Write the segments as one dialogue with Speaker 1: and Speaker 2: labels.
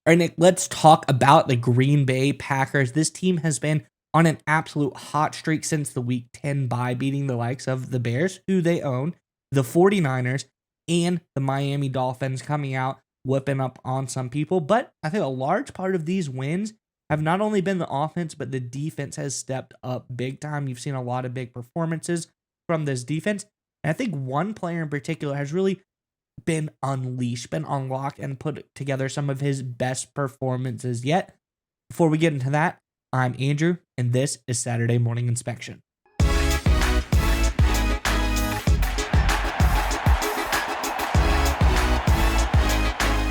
Speaker 1: All right, Nick, let's talk about the Green Bay Packers. This team has been on an absolute hot streak since the week 10 bye, beating the likes of the Bears, who they own, the 49ers, and the Miami Dolphins, coming out, whipping up on some people. But I think a large part of these wins have not only been the offense, but the defense has stepped up big time. You've seen a lot of big performances from this defense. And I think one player in particular has really been unleashed, been unlocked, and put together some of his best performances yet. Before we get into that, I'm Andrew, and this is Saturday Morning Inspection. All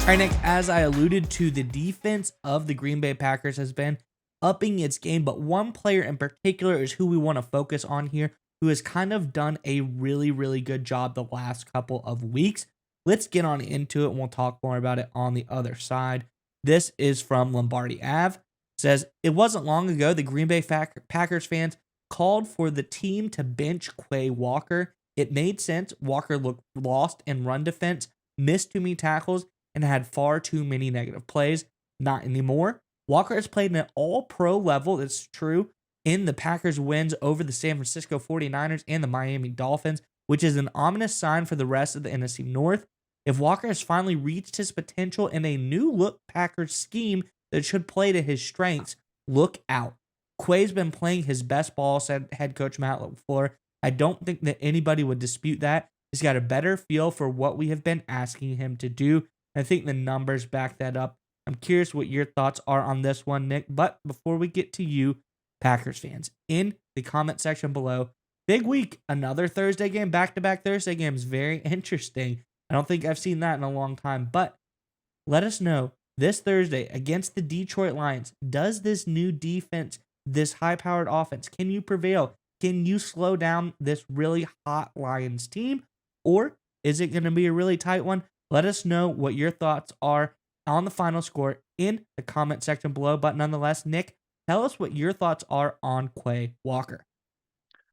Speaker 1: right, Nick, as I alluded to, the defense of the Green Bay Packers has been upping its game, but one player in particular is who we want to focus on here, who has kind of done a really, really good job the last couple of weeks. Let's get on into it, and we'll talk more about it on the other side. This is from Lombardi Ave. It says, it wasn't long ago the Green Bay Packers fans called for the team to bench Quay Walker. It made sense. Walker looked lost in run defense, missed too many tackles, and had far too many negative plays. Not anymore. Walker has played at an all-pro level, it's true, in the Packers' wins over the San Francisco 49ers and the Miami Dolphins, which is an ominous sign for the rest of the NFC North. If Walker has finally reached his potential in a new-look Packers scheme that should play to his strengths, look out. Quay's been playing his best ball, said head coach Matt LaFleur. I don't think that anybody would dispute that. He's got a better feel for what we have been asking him to do. I think the numbers back that up. I'm curious what your thoughts are on this one, Nick. But before we get to you, Packers fans, in the comment section below, big week, another Thursday game, back-to-back Thursday games. Very interesting. I don't think I've seen that in a long time. But let us know this Thursday against the Detroit Lions, does this new defense, this high-powered offense, can you prevail? Can you slow down this really hot Lions team? Or is it going to be a really tight one? Let us know what your thoughts are on the final score in the comment section below. But nonetheless, Nick, tell us what your thoughts are on Quay Walker.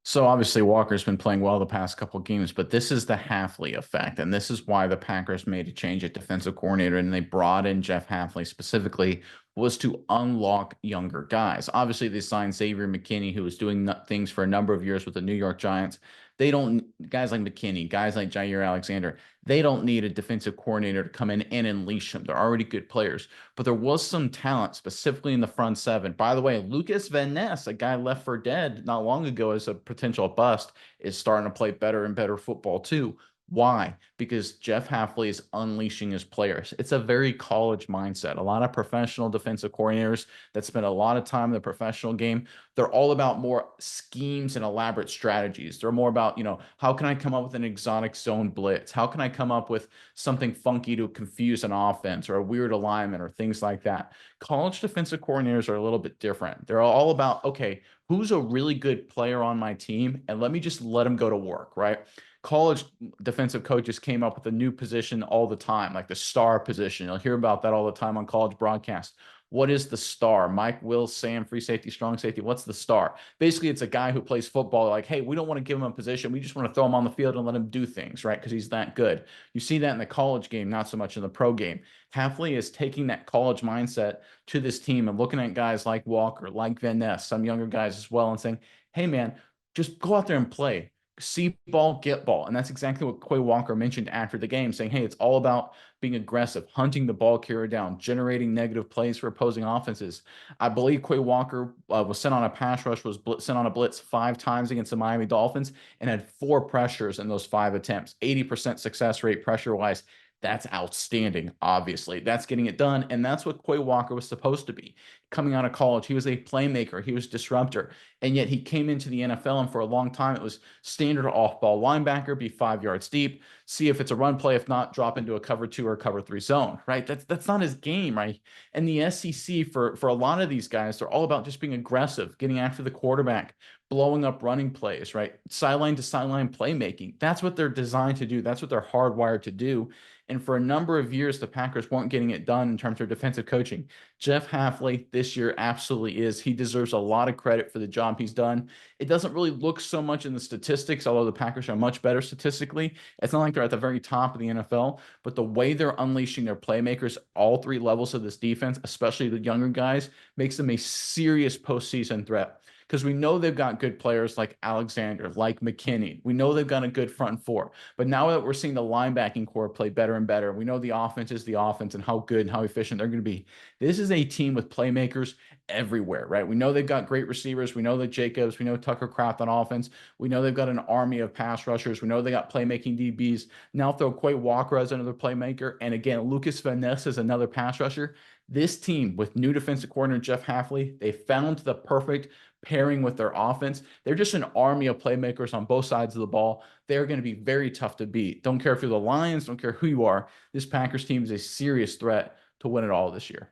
Speaker 2: So obviously Walker's been playing well the past couple games, but this is the Hafley effect, and this is why the Packers made a change at defensive coordinator, and they brought in Jeff Hafley specifically was to unlock younger guys. Obviously, they signed Xavier McKinney, who was doing things for a number of years with the New York Giants. They don't, guys like McKinney, guys like Jair Alexander, they don't need a defensive coordinator to come in and unleash them. They're already good players. But there was some talent, specifically in the front seven. By the way, Lucas Van Ness, a guy left for dead not long ago as a potential bust, is starting to play better and better football too. Why? Because Jeff Hafley is unleashing his players. It's a very college mindset. A lot of professional defensive coordinators that spend a lot of time in the professional game, they're all about more schemes and elaborate strategies. They're more about, how can I come up with an exotic zone blitz? How can I come up with something funky to confuse an offense or a weird alignment or things like that? College defensive coordinators are a little bit different. They're all about, okay, who's a really good player on my team? And let me just let him go to work, right? College defensive coaches came up with a new position all the time, like the star position. You'll hear about that all the time on college broadcasts. What is the star? Mike, Will, Sam, free safety, strong safety. What's the star? Basically, it's a guy who plays football. Like, hey, we don't want to give him a position. We just want to throw him on the field and let him do things, right? Because he's that good. You see that in the college game, not so much in the pro game. Hafley is taking that college mindset to this team and looking at guys like Walker, like Van Ness, some younger guys as well, and saying, hey, man, just go out there and play. See ball, get ball. And that's exactly what Quay Walker mentioned after the game, saying, hey, it's all about being aggressive, hunting the ball carrier down, generating negative plays for opposing offenses. I believe Quay Walker was sent on a pass rush, was sent on a blitz 5 times against the Miami Dolphins and had 4 pressures in those 5 attempts, 80% success rate pressure-wise. That's outstanding, obviously. That's getting it done, and that's what Quay Walker was supposed to be. Coming out of college, he was a playmaker. He was a disruptor, and yet he came into the NFL, and for a long time, it was standard off-ball linebacker, be 5 yards deep, see if it's a run play. If not, drop into a cover 2 or cover 3 zone, right? That's not his game, right? And the SEC, for a lot of these guys, they're all about just being aggressive, getting after the quarterback, blowing up running plays, right? Sideline to sideline playmaking. That's what they're designed to do. That's what they're hardwired to do. And for a number of years, the Packers weren't getting it done in terms of defensive coaching. Jeff Hafley this year absolutely is. He deserves a lot of credit for the job he's done. It doesn't really look so much in the statistics, although the Packers are much better statistically. It's not like they're at the very top of the NFL, but the way they're unleashing their playmakers, all three levels of this defense, especially the younger guys, makes them a serious postseason threat. Because we know they've got good players like Alexander, like McKinney. We know they've got a good front four. But now that we're seeing the linebacking core play better and better, we know the offense is the offense and how good and how efficient they're going to be. This is a team with playmakers everywhere, right? We know they've got great receivers. We know that Jacobs, we know Tucker Kraft on offense. We know they've got an army of pass rushers. We know they got playmaking DBs. Now throw Quay Walker as another playmaker. And again, Lucas Van Ness as another pass rusher. This team with new defensive coordinator Jeff Hafley, they found the perfect pairing with their offense. They're just an army of playmakers on both sides of the ball. They're going to be very tough to beat. Don't care if you're the Lions, don't care who you are. This Packers team is a serious threat to win it all this year.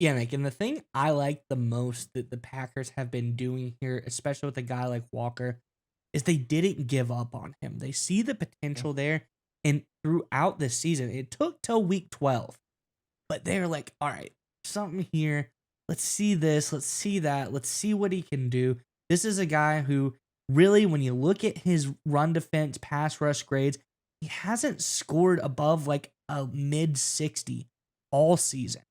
Speaker 1: Yeah, Nick, and the thing I like the most that the Packers have been doing here, especially with a guy like Walker, is they didn't give up on him. They see the potential there, and throughout this season, it took till week 12, but they're like, all right, something here. Let's see this. Let's see that. Let's see what he can do. This is a guy who really, when you look at his run defense, pass rush grades, he hasn't scored above like a mid 60 all season.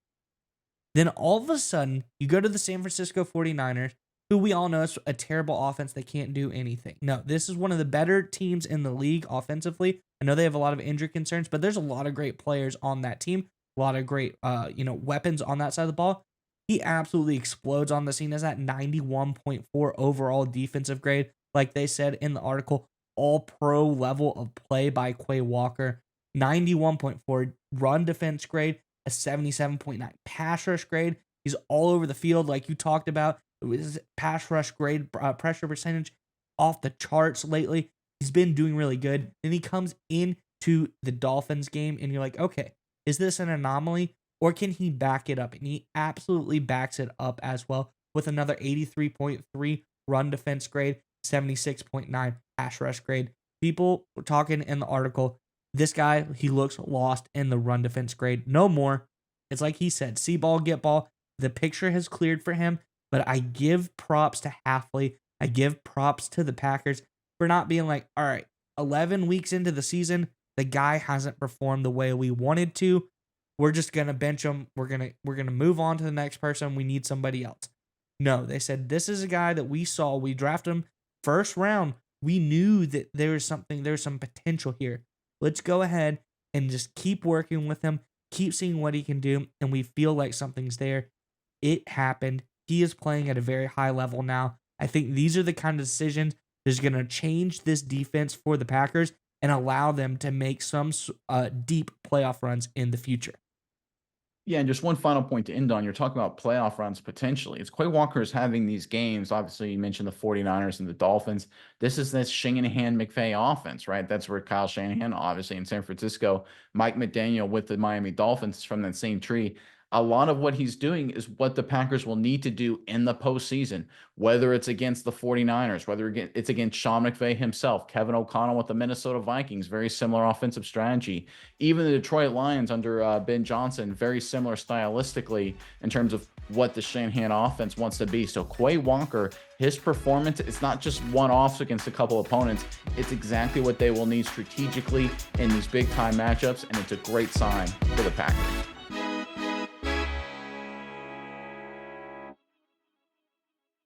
Speaker 1: Then all of a sudden, you go to the San Francisco 49ers, who we all know is a terrible offense. They can't do anything. No, this is one of the better teams in the league offensively. I know they have a lot of injury concerns, but there's a lot of great players on that team, a lot of great weapons on that side of the ball. He absolutely explodes on the scene as that 91.4 overall defensive grade. Like they said in the article, all pro level of play by Quay Walker. 91.4 run defense grade, a 77.9 pass rush grade. He's all over the field like you talked about. His pass rush grade, pressure percentage off the charts lately. He's been doing really good. Then he comes into the Dolphins game and you're like, okay, is this an anomaly? Or can he back it up? And he absolutely backs it up as well with another 83.3 run defense grade, 76.9 pass rush grade. People were talking in the article, this guy, he looks lost in the run defense grade. No more. It's like he said, see ball, get ball. The picture has cleared for him, but I give props to Hafley. I give props to the Packers for not being like, all right, 11 weeks into the season, the guy hasn't performed the way we wanted to. We're just gonna bench him. We're gonna move on to the next person. We need somebody else. No, they said this is a guy that we saw. We drafted him first round. We knew that there's some potential here. Let's go ahead and just keep working with him, keep seeing what he can do, and we feel like something's there. It happened. He is playing at a very high level now. I think these are the kind of decisions that's going to change this defense for the Packers and allow them to make some deep playoff runs in the future.
Speaker 2: Yeah, and just one final point to end on. You're talking about playoff runs potentially. It's Quay Walker is having these games. Obviously, you mentioned the 49ers and the Dolphins. This is this Shanahan-McVay offense, right? That's where Kyle Shanahan, obviously in San Francisco, Mike McDaniel with the Miami Dolphins is from that same tree. A lot of what he's doing is what the Packers will need to do in the postseason, whether it's against the 49ers, whether it's against Sean McVay himself, Kevin O'Connell with the Minnesota Vikings, very similar offensive strategy. Even the Detroit Lions under Ben Johnson, very similar stylistically in terms of what the Shanahan offense wants to be. So Quay Walker, his performance, it's not just one-offs against a couple opponents. It's exactly what they will need strategically in these big-time matchups, and it's a great sign for the Packers.